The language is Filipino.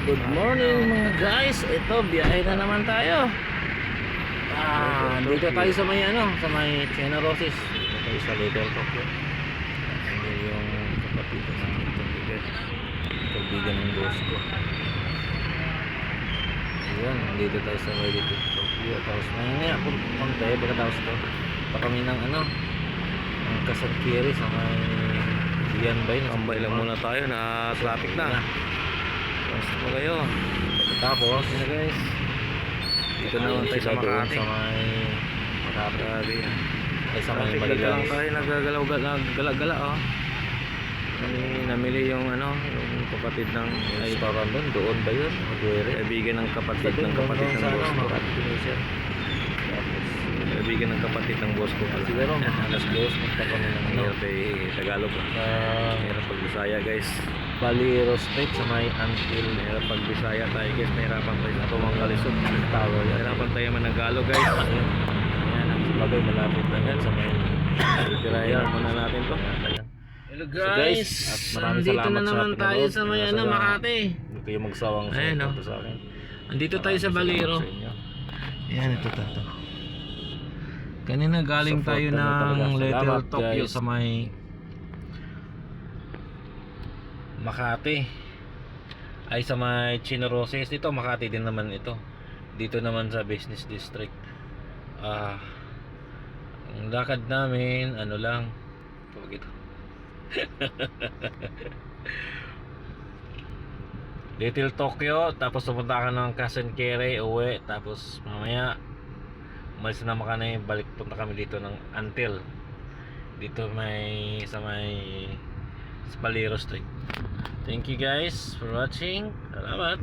Good morning mga guys. Ito, biyahe na naman tayo. Dito tayo sa may sa may Chena Roses. Dito tayo sa Little Tokyo. Hindi yung kapatid ko ng kaibigan ng boss ko. Ayan, dito tayo sa may Little Tokyo. Tapos mamaya kung tayo pagkatapos to, pa kami ng ang Kasagkiri sa may Dianbay. Tambay lang muna tayo na traffic na. Basta mo kayo. Tapos guys, dito naman tayo sa Makati. Sa may Makati. Ay sa may Dito lang tayo naggagalaw-gala oh. Namili yung yung kapatid ng restaurant doon ba yun? Kaibigan ng kapatid ng boss ko. Kaibigan ng kapatid ng boss ko pala. Siguro alas 2 punta kami ng Hirap Tagalog. Hirap pag-Bisaya guys. Baliro Street sa may Antil. Hirap pag-Bisaya tayo guys. Nahirapan tayo sa tumang kalisod. Tower. Nahirapan tayo manangalo guys. Ayan ang sabagay malapit na yan sa may Tirayan muna natin to. Hello guys, at maraming andito salamat na naman sa tayo pinanood. sa may Makati. Hindi kayo magsawang Ayun, suporta sa akin. Andito tayo sa Baliro. Ayan, ito. Kanina galing Support tayo na ng talaga. Little Salamat, Tokyo guys. sa may Makati. Ay sa may Chena Roses. Dito Makati din naman ito. Dito naman sa Business District. Ang lakad namin lang. Tawag ito. Little Tokyo, tapos pumunta ka ng Kasagkiri, uwi, tapos mamaya umalis na kami, balik punta kami dito ng Antil. Dito sa may Baliro Street. Thank you guys for watching. Salamat.